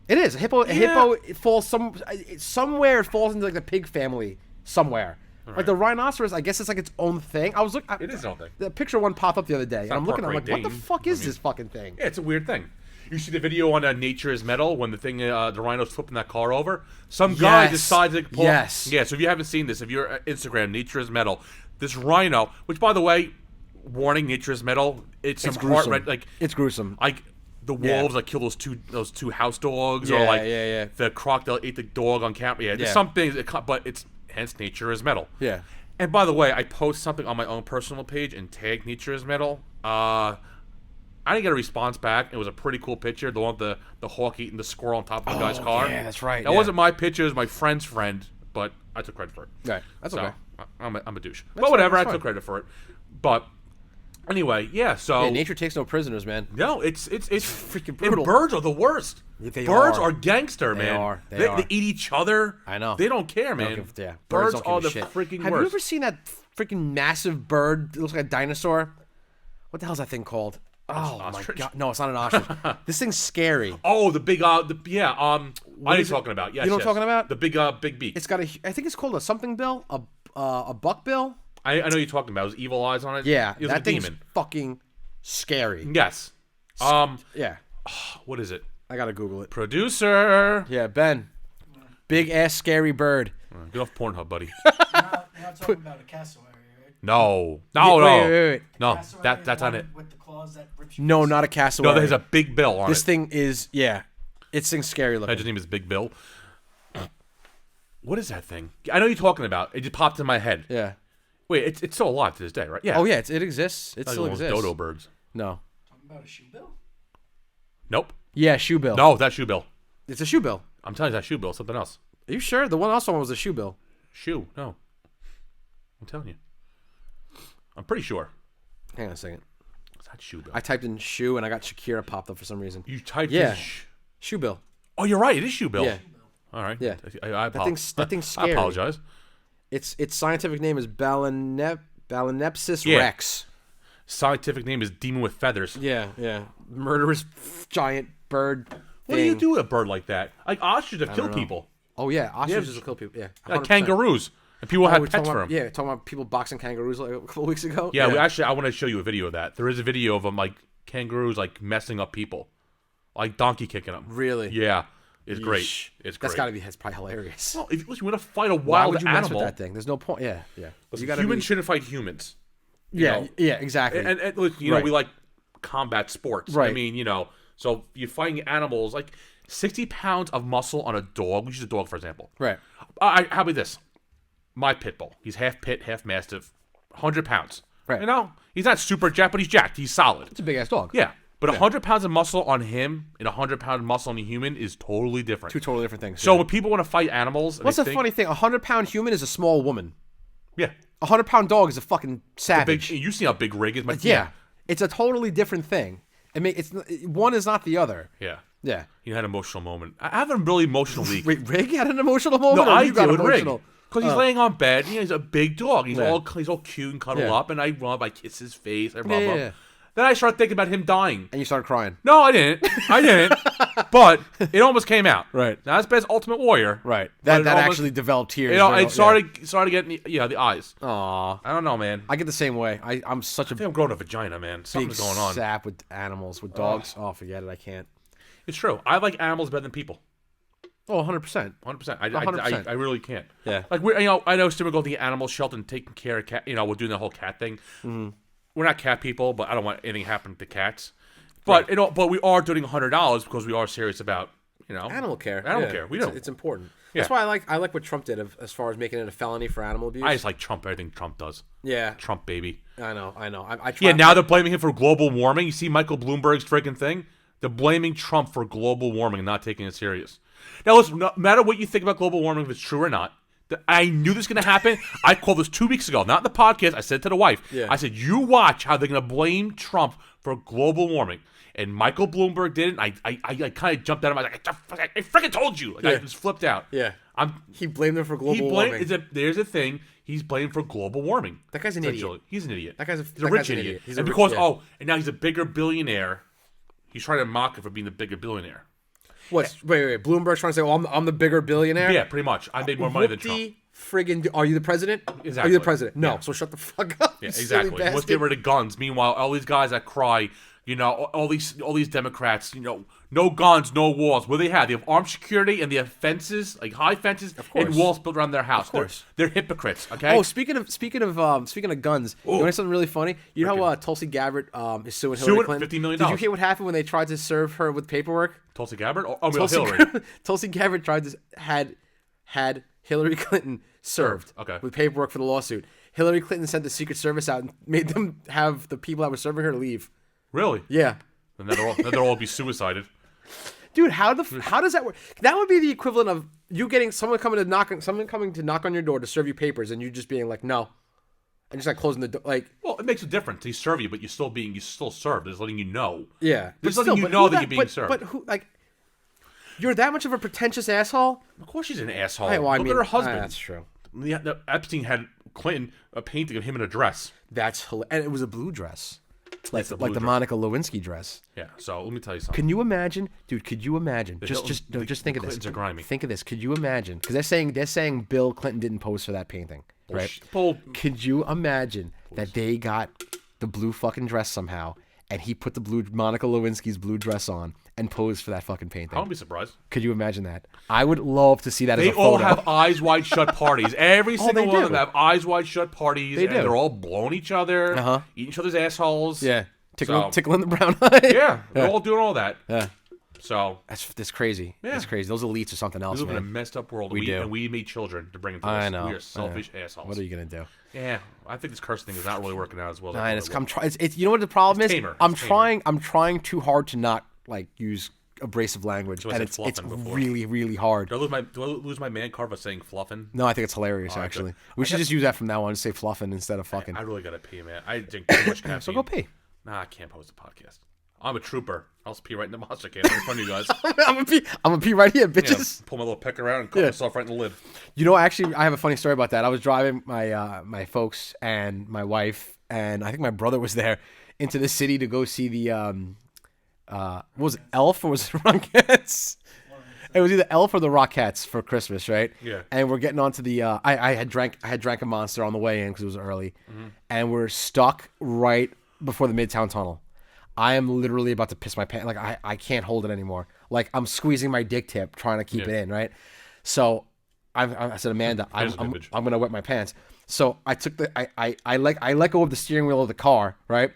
It is a hippo. A hippo falls somewhere. It falls into like the pig family somewhere. Right. Like the rhinoceros, I guess it's like its own thing. I was looking. It is its own thing. The picture one popped up the other day, and I'm looking. I'm like, what the fuck is this fucking thing? Yeah, it's a weird thing. You see the video on Nature is Metal when the rhino's flipping that car over? Some guy decided to pull... Yes. Yeah, so if you haven't seen this, if you're on Instagram, Nature is Metal, this rhino, which, by the way, warning, Nature is Metal, it's gruesome. It's gruesome. Like, the wolves kill those two house dogs, or the crocodile ate the dog on camera. Yeah, there's some things, but it's hence Nature is Metal. Yeah. And by the way, I post something on my own personal page and tag Nature is Metal. I didn't get a response back. It was a pretty cool picture. The one with the hawk eating the squirrel on top of the guy's car. Yeah, that's right. That wasn't my picture. It was my friend's friend, but I took credit for it. Right. That's okay. I'm a douche. But whatever, I took credit for it. But anyway, so... Yeah, nature takes no prisoners, man. No, it's freaking brutal. And birds are the worst. Birds are gangster, man. They eat each other. I know. They don't care, man. Birds are the freaking worst. Have you ever seen that freaking massive bird that looks like a dinosaur? What the hell is that thing called? Oh my god! No, it's not an ostrich. This thing's scary. Oh, the big what are you talking about? Yes, you know what I'm talking about? The big beak. It's got I think it's called a something bill, a buck bill. I know you're talking about. It was evil eyes on it. Yeah, it was that thing's fucking scary. Yes. Yeah. What is it? I gotta Google it. Producer. Yeah, Ben. Big ass scary bird. Get off Pornhub, buddy. You're not talking about a cassowary, right? No. Wait. No, that's on it. With the claws that rips no, not a cassowary. No, there's a big bill on it. This thing is, it's thing's scary looking. His name is Big Bill. What is that thing? I know you're talking about. It just popped in my head. Yeah. Wait, it's still alive to this day, right? Yeah. Oh yeah, it exists. It still exists. Dodo birds. No. Talking about a shoe bill? Nope. Yeah, shoe bill. No, that's shoe bill. It's a shoe bill. I'm telling you, that shoe bill. Something else. Are you sure? The one also was a shoe bill. Shoe? No. I'm telling you. I'm pretty sure. Hang on a second. That's Shoe Bill. I typed in shoe and I got Shakira popped up for some reason. You typed in in Shoe Bill. Oh, you're right. It is Shoe Bill. Yeah. All right. Yeah. That thing's scary. I apologize. Its scientific name is Balanopsis rex. Scientific name is demon with feathers. Yeah. Murderous giant bird thing. What do you do with a bird like that? Like ostriches have killed people. Oh, yeah. Ostriches will kill people. Yeah. Like kangaroos. And people had pets for them. Yeah, talking about people boxing kangaroos like a couple weeks ago. Yeah, I want to show you a video of that. There is a video of them, like, kangaroos, like, messing up people. Like, donkey kicking them. Really? Yeah. It's great. It's great. That's probably hilarious. Well, if you want to fight a wild Why would you animal, mess with that thing? There's no point. Yeah. Humans shouldn't fight humans. Yeah, exactly. And look, you know, we like combat sports. Right. I mean, you know, so you're fighting animals, like 60 pounds of muscle on a dog. We use a dog, for example. Right. How about this? My pit bull. He's half pit, half mastiff. 100 pounds. Right. You know, he's not super jacked, but he's jacked. He's solid. It's a big ass dog. Yeah. But 100 pounds of muscle on him and 100 pounds of muscle on a human is totally different. Two totally different things. So when people want to fight animals, what's the funny thing? 100-pound human is a small woman. Yeah. 100-pound dog is a fucking savage. You see how big Rig is? Yeah. It's a totally different thing. I mean, one is not the other. Yeah. Yeah. You had an emotional moment. I have a really emotional week. Wait, Rig had an emotional moment? No, I got did with emotional? Rig. Because he's laying on bed. You know, he's a big dog. He's all cute and cuddled Yeah. up. And I rub, I kiss his face. I rub him. Yeah. Then I started thinking about him dying. And you started crying. No, I didn't. But it almost came out. Right. Not as bad as Ultimate Warrior. Right. That actually developed tears. You know, it started getting the eyes. Aw. I don't know, man. I get the same way. I'm such a I think I'm growing a vagina, man. Something's going on. sap with animals, with dogs. Oh, forget it. I can't. It's true. I like animals better than people. Oh, 100%. 100%. I really can't. Yeah. Like I know Stu, we're going to the animal shelter and taking care of cat. You know, we're doing the whole cat thing. Mm-hmm. We're not cat people, but I don't want anything happening to cats. But but we are doing $100 because we are serious about animal care. Animal care. We do. It's important. Yeah. That's why I like what Trump did as far as making it a felony for animal abuse. I just like Trump. Everything Trump does. Yeah. Trump, baby. I know. Now they're blaming him for global warming. You see Michael Bloomberg's freaking thing. They're blaming Trump for global warming and not taking it serious. Now, listen, no matter what you think about global warming, if it's true or not, I knew this was going to happen. I called this 2 weeks ago, not in the podcast. I said to the wife, I said, you watch how they're going to blame Trump for global warming. And Michael Bloomberg did it. And I kind of jumped out of my I freaking told you. I just flipped out. Yeah. He blamed him for global warming. There's a thing. He's blamed for global warming. That guy's an idiot. He's an idiot. He's a rich idiot. And now he's a bigger billionaire. He's trying to mock him for being the bigger billionaire. Wait. Bloomberg's trying to say, I'm the bigger billionaire? Yeah, pretty much. I made more money than Trump. Friggin' are you the president? Exactly. Are you the president? No. Yeah. So shut the fuck up. Yeah, exactly. Let's get rid of guns. Meanwhile, all these guys that cry, all these Democrats, no guns, no walls. What do they have? They have armed security and they have fences, like high fences, and walls built around their house. Of course. They're hypocrites. Okay. Oh, speaking of guns, you know something really funny? You know how Tulsi Gabbard is suing Hillary Clinton? $50 million. Did you hear what happened when they tried to serve her with paperwork? Tulsi Gabbard? Hillary. Tulsi Gabbard had Hillary Clinton served with paperwork for the lawsuit. Hillary Clinton sent the Secret Service out and made them have the people that were serving her leave. Really? Yeah. And then they'll all be suicided. Dude, how does that work? That would be the equivalent of you getting someone coming to knock on your door to serve you papers, and you just being like, no, and just like closing the door. Like, well, it makes a difference. He serve you, but you still served. It's letting you know. Yeah, it's letting you know that you're being served. But who you're that much of a pretentious asshole? Of course, she's an asshole. Look at her husband. That's true. Epstein had Clinton a painting of him in a dress. That's hilarious. And it was a blue dress. Like the Monica Lewinsky dress. Yeah. So let me tell you something. Can you imagine, dude? Could you imagine? Just think of this. Clintons are grimy. Think of this. Could you imagine? Because they're saying Bill Clinton didn't pose for that painting, right? Could you imagine that they got the blue fucking dress somehow, and he put the blue Monica Lewinsky's blue dress on and posed for that fucking painting? I wouldn't be surprised. Could you imagine that? I would love to see that as a photo. They all have eyes wide shut parties. Every single one of them have eyes wide shut parties. They do. They're all blowing each other, eating each other's assholes. Yeah. Tickling the brown eye. Yeah, they're all doing all that. Yeah. So that's crazy. Yeah. That's crazy. Those elites are something else. We live in a messed up world. We do. And we made children to bring them to us. I know. We are selfish assholes. What are you gonna do? Yeah, I think this curse thing is not really working out as well. You know what the problem is? Tamer. I'm trying too hard to not use abrasive language, and it's really, really hard. Do I lose my man card by saying fluffing? No, I think it's hilarious. Actually, we should just use that from now on to say fluffing instead of fucking. I really gotta pee, man. I drink too much caffeine. So go pee. Nah, I can't post a podcast. I'm a trooper. I'll just pee right in the monster can in front of you guys. I'm gonna pee right here, bitches. Yeah, pull my little peck around and cut myself right in the lid. You know, actually, I have a funny story about that. I was driving my folks and my wife, and I think my brother was there, into the city to go see the what was it, Elf or was it Rockettes? It was either Elf or the Rockettes for Christmas, right? Yeah. And we're getting onto the I had drank a Monster on the way in because it was early, and we're stuck right before the Midtown Tunnel. I am literally about to piss my pants. Like, I can't hold it anymore. Like, I'm squeezing my dick tip trying to keep it in, right? So I said, Amanda, I'm going to wet my pants. So I took I let go of the steering wheel of the car, right?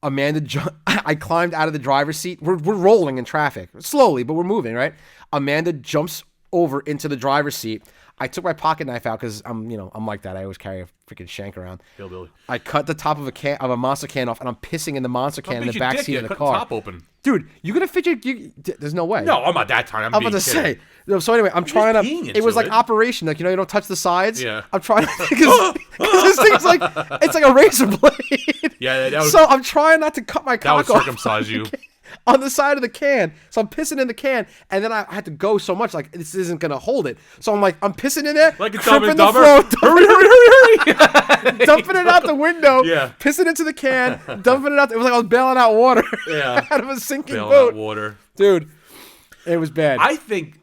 Amanda, I climbed out of the driver's seat. We're rolling in traffic. Slowly, but we're moving, right? Amanda jumps over into the driver's seat. I took my pocket knife out because I'm like that. I always carry a freaking shank around. Hillbilly. I cut the top of a Monster can off, and I'm pissing in the Monster can in the back seat of the car. Cut the top open. Dude, you gonna fit there's no way. No, I'm not that time. I'm about to say. So anyway, I'm trying to. It was like operation, like you don't touch the sides. Yeah. I'm trying because this thing's like it's like a razor blade. Yeah. That was, so I'm trying not to cut my cock off. That would circumcise you. On the side of the can. So I'm pissing in the can, and then I had to go so much, like, this isn't going to hold it. So I'm like, I'm pissing in there, like a crimping Dumb and the floor, hurry. dumping it out the window, yeah. Pissing into the can, dumping it out. It was like I was bailing out water out of a sinking boat. Out water. Dude, it was bad. I think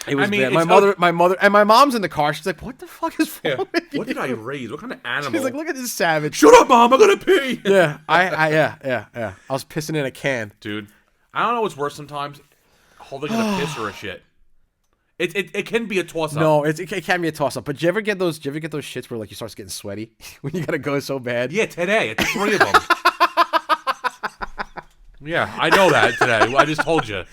it was bad. My mother, and my mom's in the car. She's like, what the fuck is wrong with you? What did I raise? What kind of animal? She's like, look at this savage. Shut up, Mom. I'm going to pee. Yeah, I was pissing in a can. Dude. I don't know what's worse sometimes, holding in a piss or a shit. It can be a toss up. No, it can be a toss up. But do you ever get those shits where like you start getting sweaty when you gotta go so bad? Yeah, today it's 3 of them. Yeah, I know that today. I just told you.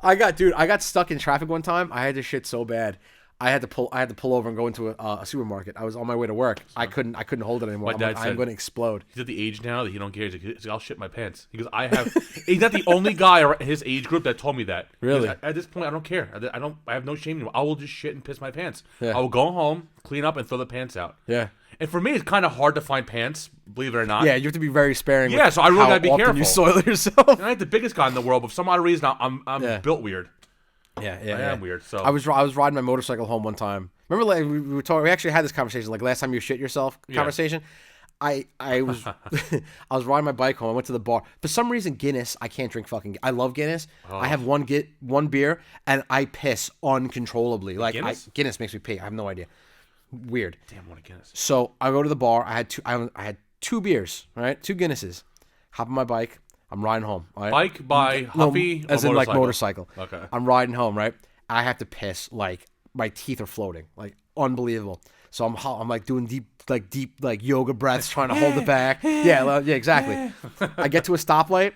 I got stuck in traffic one time. I had to shit so bad. I had to pull over and go into a supermarket. I was on my way to work. I couldn't hold it anymore. I'm going to explode. He's at the age now that he don't care. He's like, I'll shit my pants. He goes, he's not the only guy in his age group that told me that. Really? Goes, at this point, I don't care. I have no shame anymore. I will just shit and piss my pants. Yeah. I will go home, clean up, and throw the pants out. Yeah. And for me, it's kind of hard to find pants, believe it or not. Yeah, you have to be very sparing. Yeah, so I really gotta be careful. You soil yourself. And I ain't the biggest guy in the world, but for some odd reason, I'm built weird. Yeah. I am weird. So I was riding my motorcycle home one time. Remember, like we were talking. We actually had this conversation, like last time you shit yourself conversation. I was I was riding my bike home. I went to the bar. For some reason, Guinness. I can't drink fucking. I love Guinness. Oh. I have one beer and I piss uncontrollably. Like Guinness makes me pee. I have no idea. Weird. Damn, what a Guinness. So I go to the bar. I had two beers. Right, 2 Guinnesses. Hop on my bike. I'm riding home. Right? Bike by Huffy, as in like motorcycle. Okay. I'm riding home. Right. I have to piss. Like my teeth are floating. Like unbelievable. So I'm like doing deep yoga breaths, trying to hold it back. Yeah, exactly. I get to a stoplight,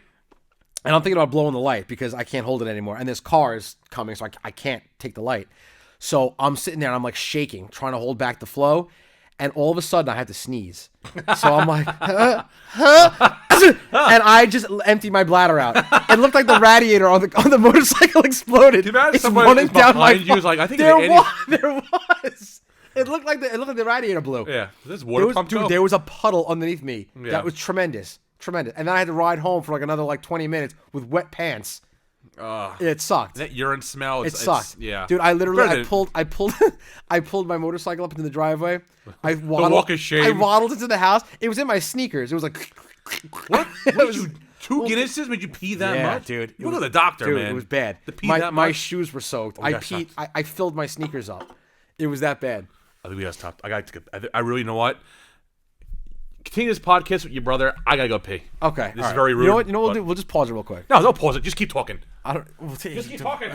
and I'm thinking about blowing the light because I can't hold it anymore. And this car is coming, so I can't take the light. So I'm sitting there and I'm like shaking, trying to hold back the flow. And all of a sudden, I had to sneeze. So I'm like, and I just emptied my bladder out. It looked like the radiator on the motorcycle exploded. It's running down my you was like, I think there was. It looked like the radiator blew. Yeah, this water pump. Dude, there was a puddle underneath me. Yeah. That was tremendous. And then I had to ride home for like another 20 minutes with wet pants. It sucked. That urine smell. It sucked. Yeah, dude. I pulled my motorcycle up into the driveway. I waddled. The walk of shame. I waddled into the house. It was in my sneakers. It was like. What? You 2 Guinnesses made you pee that much, dude? You go to the doctor, dude, man. It was bad. My shoes were soaked. I peed. I filled my sneakers up. It was that bad. I think we gotta stop. I really know what. Continue this podcast with your brother. I gotta go pee. Okay. This is very rude. You know what we'll do? We'll just pause it real quick. No, don't pause it. Just keep talking. Just keep talking.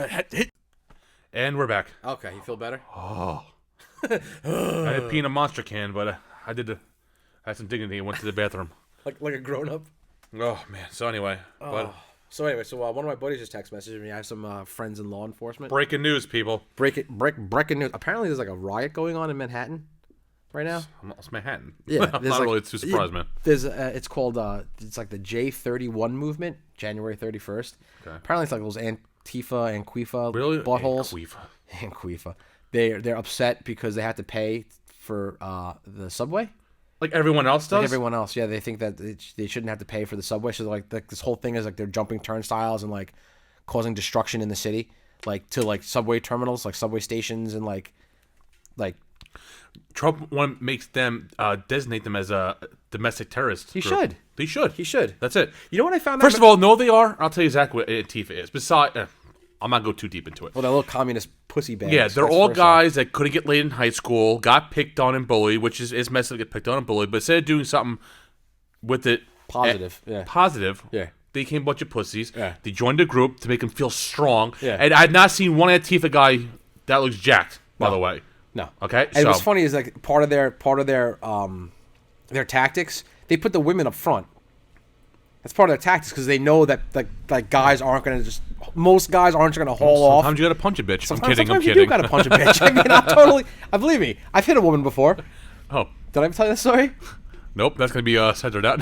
And we're back. Okay, you feel better? Oh. I had pee in a monster can, but I had some dignity and went to the bathroom. like a grown up. Oh man. So anyway, one of my buddies just text messaged me. I have some friends in law enforcement. Breaking news, people. Breaking news. Apparently, there's like a riot going on in Manhattan right now. It's Manhattan. Yeah, I'm not really too surprised, man. There's it's called it's like the J31 movement, January 31st. Okay. Apparently, it's like those Antifa really? buttholes. Antifa. They're upset because they have to pay for the subway. Like everyone else does? Like everyone else, yeah. They think that they shouldn't have to pay for the subway. So like this whole thing is like they're jumping turnstiles and like causing destruction in the city, like to like subway terminals, like subway stations, and like. Trump makes them designate them as a domestic terrorist. He should. He should. He should. That's it. You know what I found? First of all, no, they are. I'll tell you exactly what Antifa is. Besides, I'm not going to go too deep into it. Well, that little communist pussy band. Yeah, they're all guys that couldn't get laid in high school, got picked on and bullied, which is messed up to get picked on and bullied. But instead of doing something with it positive, they became a bunch of pussies. Yeah. They joined a group to make them feel strong. Yeah. And I've not seen one Antifa guy that looks jacked, by the way. No. Okay. And what's funny is like part of their tactics, they put the women up front. That's part of their tactics because they know that like guys aren't going to just. Most guys aren't going to haul off. Sometimes you got to punch a bitch. Sometimes I'm kidding. you do got to punch a bitch. I mean, I believe me. I've hit a woman before. Oh. Did I ever tell you that story? Nope. That's going to be censored out.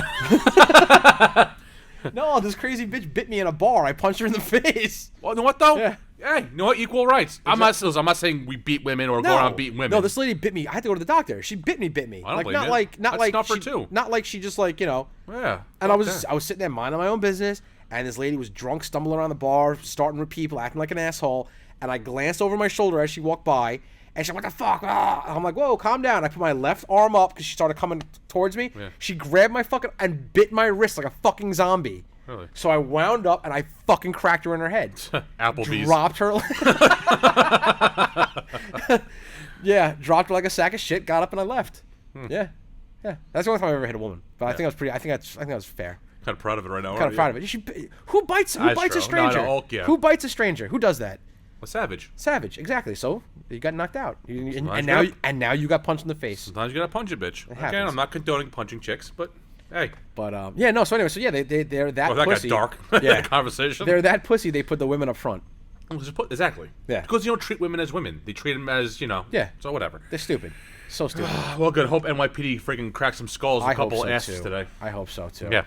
No, this crazy bitch bit me in a bar. I punched her in the face. Well, you know what though? Yeah. Hey, you know what? Equal rights. Exactly. I'm not saying we beat women or go around beating women. No, this lady bit me. I had to go to the doctor. She bit me. I don't like blame not it. like not That's like not for she, two. not like she just like Yeah. And I was sitting there minding my own business, and this lady was drunk, stumbling around the bar, starting with people, acting like an asshole. And I glanced over my shoulder as she walked by, and she's like, "What the fuck?" I'm like, "Whoa, calm down." I put my left arm up because she started coming towards me. Yeah. She grabbed my fucking and bit my wrist like a fucking zombie. Really? So I wound up and I fucking cracked her in her head. Applebee's. Dropped her. Yeah, dropped her like a sack of shit. Got up and I left. Yeah. That's the only time I ever hit a woman. But I think I think that was fair. Kind of proud of it right now. Kind of proud of it. Who bites a stranger? Who bites a stranger? Who does that? A savage. Savage, exactly. So you got knocked out, and now you got punched in the face. Sometimes you gotta punch a bitch. Again, I'm not condoning punching chicks, but. Hey, but yeah, no. So anyway, so yeah, they're that. That pussy. got dark. Yeah, conversation. They're that pussy. They put the women up front. Exactly. Yeah, because you don't treat women as women. They treat them as Yeah. So whatever. They're stupid. So stupid. Well, good. Hope NYPD freaking cracked some skulls. A couple of asses today. I hope so too. Yeah.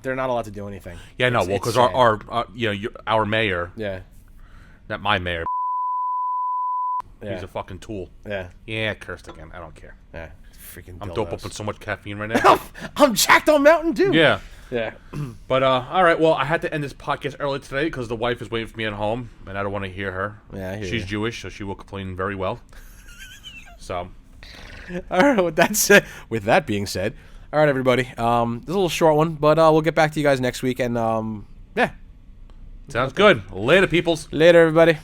They're not allowed to do anything. Yeah, no. Well, because our mayor. Yeah. Not my mayor. Yeah. He's a fucking tool. Yeah. Yeah, cursed again. I don't care. Yeah. Freaking I'm dope up on so much caffeine right now. I'm jacked on Mountain Dew. Yeah. Yeah. But, all right. Well, I had to end this podcast early today because the wife is waiting for me at home, and I don't want to hear her. Yeah, I hear She's you. Jewish, so she will complain very well. So. All right. With that being said, all right, everybody. This is a little short one, but we'll get back to you guys next week. And, yeah. Sounds good. Later, peoples. Later, everybody.